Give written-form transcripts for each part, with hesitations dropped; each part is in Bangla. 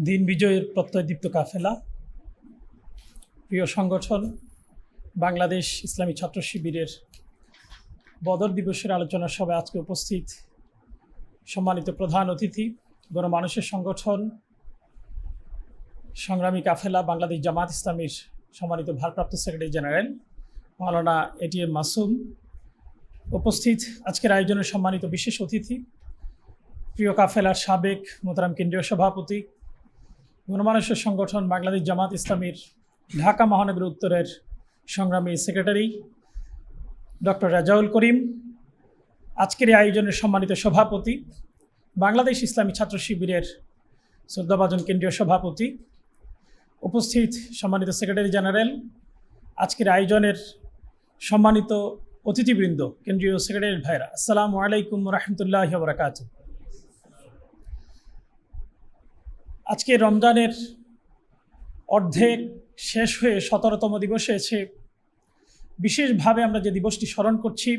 দিন বিজয়ের প্রত্যয়দীপ্ত কাফেলা, প্রিয় সংগঠন বাংলাদেশ ইসলামী ছাত্র শিবিরের বদর দিবসের আলোচনা সভায় আজকে উপস্থিত সম্মানিত প্রধান অতিথি, গণমানুষের সংগঠন সংগ্রামী কাফেলা বাংলাদেশ জামাত ইসলামীর সম্মানিত ভারপ্রাপ্ত সেক্রেটারি জেনারেল মাওলানা এটিএম মাসুম, উপস্থিত আজকের আয়োজনের সম্মানিত বিশেষ অতিথি, প্রিয় কাফেলার সাবেক মোহতারাম কেন্দ্রীয় সভাপতি, গণমানুষের সংগঠন বাংলাদেশ জামাত ইসলামীর ঢাকা মহানগর উত্তরের সংগ্রামী সেক্রেটারি ডক্টর রাজাউল করিম, আজকের এই আয়োজনের সম্মানিত সভাপতি, বাংলাদেশ ইসলামী ছাত্র শিবিরের শ্রদ্ধাভাজন কেন্দ্রীয় সভাপতি, উপস্থিত সম্মানিত সেক্রেটারি জেনারেল, আজকের আয়োজনের সম্মানিত অতিথিবৃন্দ, কেন্দ্রীয় সেক্রেটারি ভাইরা, আসসালামু আলাইকুম রহমতুল্লাহি ওয়া বারাকাতুহু। আজকে রমজানের অর্ধেক শেষ হয়ে 17তম দিবসে এসে বিশেষভাবে আমরা যে দিবসটি স্মরণ করছি,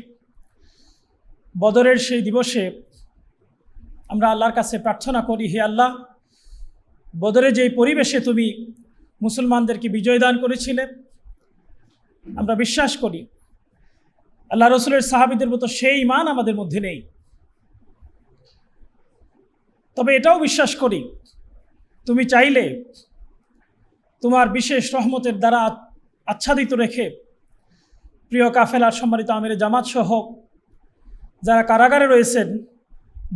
বদরের সেই দিবসে আমরা আল্লাহর কাছে প্রার্থনা করি, হে আল্লাহ, বদরে যেই পরিবেশে তুমি মুসলমানদেরকে বিজয় দান করেছিলে, আমরা বিশ্বাস করি আল্লাহ রসুলের সাহাবীদের মতো সেই ঈমান আমাদের মধ্যে নেই। তবে এটাও বিশ্বাস করি তুমি চাইলে তোমার বিশেষ রহমতের দ্বারা আচ্ছাদিত রেখে প্রিয় কাফেলার সম্মানিত আমিরে জামাত সহ যারা কারাগারে রয়েছেন,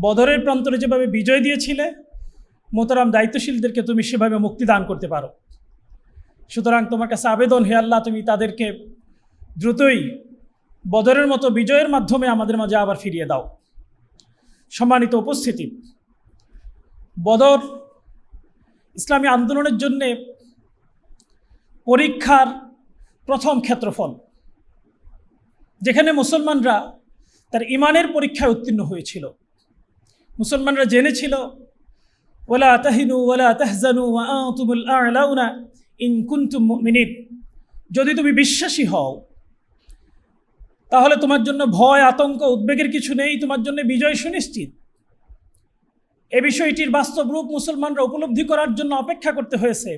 বদরের প্রান্তরে যেভাবে বিজয় দিয়েছিলে, মোহতারাম দায়িত্বশীলদেরকে তুমি সেভাবে মুক্তি দান করতে পারো। সুতরাং তোমার কাছে আবেদন, হে আল্লাহ, তুমি তাদেরকে দ্রুতই বদরের মতো বিজয়ের মাধ্যমে আমাদের মাঝে আবার ফিরিয়ে দাও। সম্মানিত উপস্থিতি, বদর ইসলামী আন্দোলনের জন্যে পরীক্ষার প্রথম ক্ষেত্রফল, যেখানে মুসলমানরা তার ঈমানের পরীক্ষায় উত্তীর্ণ হয়েছিল। মুসলমানরা জেনেছিল, ওয়ালা তাহিনু ওয়ালা তাহজানু ওয়া আনতুমুল আ'লাউনা ইন কুনতুম মুমিনিন, যদি তুমি বিশ্বাসী হও তাহলে তোমার জন্য ভয়, আতঙ্ক, উদ্বেগের কিছু নেই, তোমার জন্য বিজয় সুনিশ্চিত। এ বিষয়টির বাস্তব রূপ মুসলমানরা উপলব্ধি করার জন্য অপেক্ষা করতে হয়েছে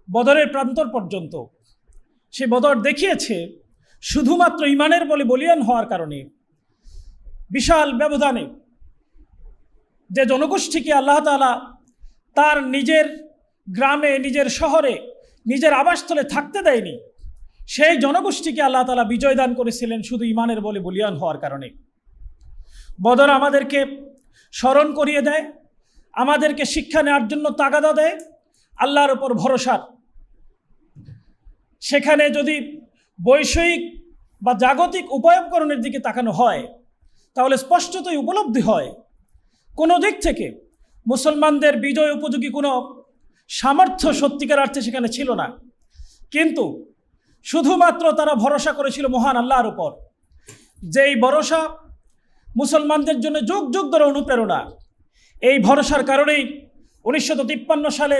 বদরের প্রান্তর পর্যন্ত। সে বদর দেখিয়েছে শুধুমাত্র ঈমানের বলে বলিয়ান হওয়ার কারণে বিশাল ব্যবধানে যে জনগোষ্ঠীকে আল্লাহ তাআলা তার নিজের গ্রামে, নিজের শহরে, নিজের আবাসস্থলে থাকতে দেয়নি, সেই জনগোষ্ঠীকে আল্লাহ তাআলা বিজয় দান করেছিলেন শুধু ঈমানের বলে বলিয়ান হওয়ার কারণে। বদর আমাদেরকে স্মরণ করিয়ে দেয়, আমাদেরকে শিক্ষা নেওয়ার জন্য তাগাদা দেয় আল্লাহর ওপর ভরসার। সেখানে যদি বৈষয়িক বা জাগতিক উপায়করণের দিকে তাকানো হয় তাহলে স্পষ্টতই উপলব্ধি হয় কোনো দিক থেকে মুসলমানদের বিজয় উপযোগী কোনো সামর্থ্য সত্যিকার অর্থে সেখানে ছিল না। কিন্তু শুধুমাত্র তারা ভরসা করেছিল মহান আল্লাহর উপর, যেই ভরসা মুসলমানদের জন্য যুগ যুগ ধরে অনুপ্রেরণা। এই ভরসার কারণেই 1953 সালে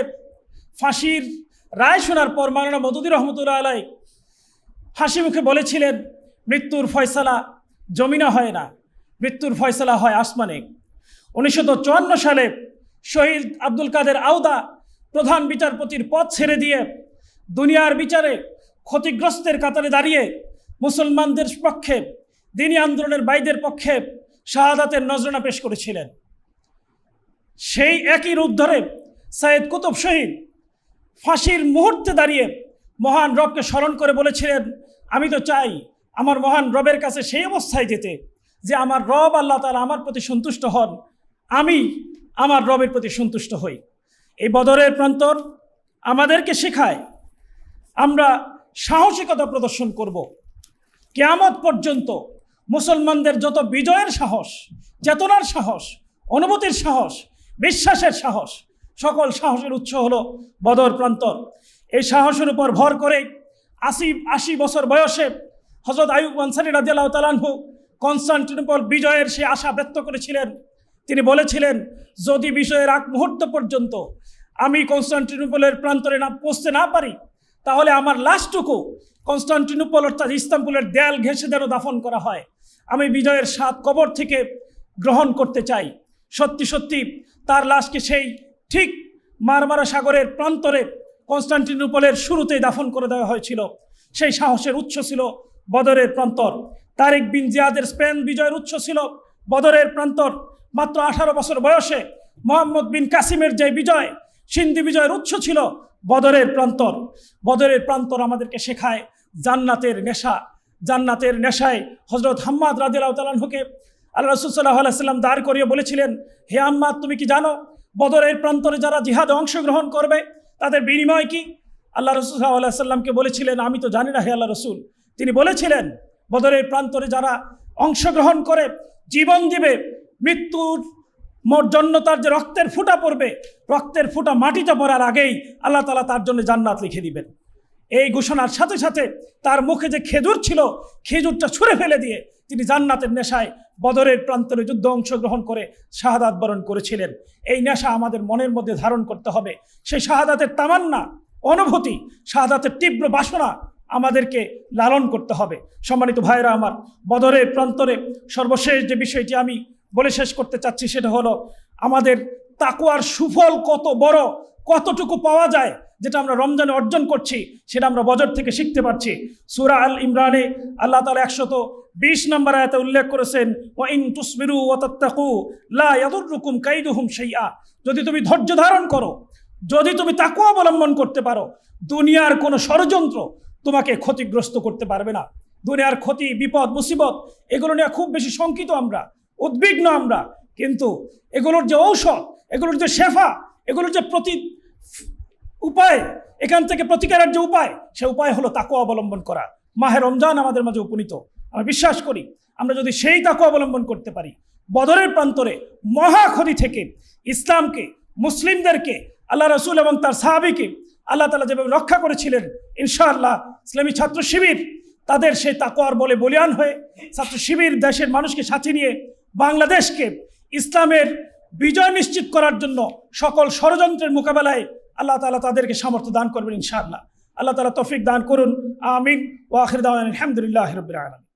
ফাঁসির রায় শোনার পর মাওলানা মওদুদী রহমতুল্লাহ আলাইহি হাসি মুখে বলেছিলেন, মৃত্যুর ফয়সালা জমিনে হয় না, মৃত্যুর ফয়সালা হয় আসমানে। 1954 সালে শহীদ আব্দুল কাদের আওদা প্রধান বিচারপতির পদ ছেড়ে দিয়ে দুনিয়ার বিচারে ক্ষতিগ্রস্তের কাতারে দাঁড়িয়ে মুসলমানদের পক্ষে, দ্বীনি আন্দোলনের ভাইদের পক্ষে শাহাদাতের নজরানা পেশ করেছিলেন। সেই একই রূপ ধরে সৈয়দ কুতুব শহীদ ফাঁসির মুহূর্তে দাঁড়িয়ে মহান রবকে স্মরণ করে বলেছিলেন, আমি তো চাই আমার মহান রবের কাছে সেই অবস্থায় যেতে যে আমার রব আল্লাহ তাআলা আমার প্রতি সন্তুষ্ট হন, আমি আমার রবের প্রতি সন্তুষ্ট হই। এই বদরের প্রান্তর আমাদেরকে শেখায় আমরা সাহসিকতা প্রদর্শন করব। কিয়ামত পর্যন্ত মুসলমানদের যত বিজয়ের সাহস, চেতনার সাহস, অনুভূতির সাহস, বিশ্বাসের সাহস, সকল সাহসের উৎস হলো বদর প্রান্তর। এই সাহসের উপর ভর করে 80 বছর বয়সে হযরত আইয়ুব আনসারী রাদিয়াল্লাহু তাআলা আনহু কনস্টান্টিনোপল বিজয়ের সেই আশা ব্যক্ত করেছিলেন। তিনি বলেছিলেন, যদি বিজয়ের আগ মুহূর্ত পর্যন্ত আমি কনস্টান্টিনোপলের প্রান্তরে পৌঁছতে না পারি তাহলে আমার লাশটুকু কনস্টান্টিনোপল অর্থাৎ ইস্তাম্বুলের দেয়াল ঘেঁষে যেন দাফন করা হয়, আমি বিজয়ের স্বাদ কবর থেকে গ্রহণ করতে চাই। সত্যি সত্যি তার লাশকে সেই ঠিক মারমারা সাগরের প্রান্তরে কনস্টান্টিনোপলের শুরুতেই দাফন করে দেওয়া হয়েছিল। সেই সাহসের উৎস ছিল বদরের প্রান্তর। তারিক বিন জিয়াদের স্পেন বিজয়ের উৎস ছিল বদরের প্রান্তর। মাত্র 18 বছর বয়সে মোহাম্মদ বিন কাসিমের যে বিজয়, সিন্ধি বিজয়ের উৎস ছিল বদরের প্রান্তর। বদরের প্রান্তর আমাদেরকে শেখায় জান্নাতের নেশা। জান্নাতের নেশায় হযরত হাম্মাদ রাদিয়াল্লাহু তাআলা আনহুকে আল্লাহ রাসূল সাল্লাল্লাহু আলাইহি ওয়াসাল্লাম দাঁড় করিয়ে বলেছিলেন, হে আম্মাদ, তুমি কি জানো বদরের প্রান্তরে যারা জিহাদে অংশগ্রহণ করবে তাদের বিনিময় কি? আল্লাহ রাসূল সাল্লাল্লাহু আলাইহি ওয়াসাল্লামকে বলেছিলেন, আমি তো জানি না হে আল্লাহ রাসূল। তিনি বলেছিলেন, বদরের প্রান্তরে যারা অংশগ্রহণ করে জীবন দিবে, মৃত্যুর জন্য তার যে রক্তের ফুঁটা পড়বে, রক্তের ফুঁটা মাটিতে পড়ার আগেই আল্লাহ তাআলা তার জন্য জান্নাত লিখে দিবেন। এই ঘোষণার সাথে সাথে তার মুখে যে খেজুর ছিল, খেজুরটা ছুঁড়ে ফেলে দিয়ে তিনি জান্নাতের নেশায় বদরের প্রান্তরে যুদ্ধ অংশগ্রহণ করে শাহাদাত বরণ করেছিলেন। এই নেশা আমাদের মনের মধ্যে ধারণ করতে হবে। সেই শাহাদাতের তামান্না, অনুভূতি, শাহাদাতের তীব্র বাসনা আমাদেরকে লালন করতে হবে। সম্মানিত ভাইরা আমার, বদরের প্রান্তরে সর্বশেষ যে বিষয়টি আমি বলে শেষ করতে চাচ্ছি সেটা হলো আমাদের তাকওয়ার সুফল কত বড়, কতটুকু পাওয়া যায়, যেটা আমরা রমজানে অর্জন করছি সেটা আমরা বদর থেকে শিখতে পারছি। সূরা আল ইমরানে আল্লাহ তাআলা 120 নম্বর আয়াতে উল্লেখ করেছেন, ওয়া ইন তুসবিরু ওয়া তাত্তাকু লা ইয়াদুররুকুম কাইদুহুম শাইআ। যদি তুমি ধৈর্য ধারণ করো, যদি তুমি তাকওয়া অবলম্বন করতে পারো, দুনিয়ার কোনো ষড়যন্ত্র তোমাকে ক্ষতিগ্রস্ত করতে পারবে না। দুনিয়ার ক্ষতি, বিপদ, মুসিবত এগুলো নিয়ে খুব বেশি শঙ্কিত আমরা, উদ্বিগ্ন আমরা, কিন্তু এগুলোর যে ঔষধ, এগুলোর যে শেফা, এগুলোর যে উপায়, এখান থেকে প্রতিকারের যে উপায়, সে উপায় হলো তাকওয়া অবলম্বন করা। মাহে রমজান আমাদের মাঝে উপনীত। আমি বিশ্বাস করি আমরা যদি সেই তাকওয়া অবলম্বন করতে পারি, বদরের প্রান্তরে মহা ক্ষতি থেকে ইসলামকে, মুসলিমদেরকে, আল্লাহ রাসূল এবং তার সাহাবীকে আল্লাহ তাআলা যেভাবে রক্ষা করেছিলেন, ইনশাআল্লাহ ইসলামী ছাত্র শিবির তাদের সেই তাকওয়ার বলে বলিয়ান হয়ে ছাত্র শিবির দেশের মানুষকে সাথে নিয়ে বাংলাদেশকে ইসলামের বিজয় নিশ্চিত করার জন্য সকল ষড়যন্ত্রের মোকাবেলায় আল্লাহ তাআলা তাদেরকে সামর্থ্য দান করবেন ইনশাআল্লাহ। আল্লাহ তাআলা তৌফিক দান করুন। আমিন। ওয়া আখির দাওয়ানা আলহামদুলিল্লাহি রাব্বিল আলামিন।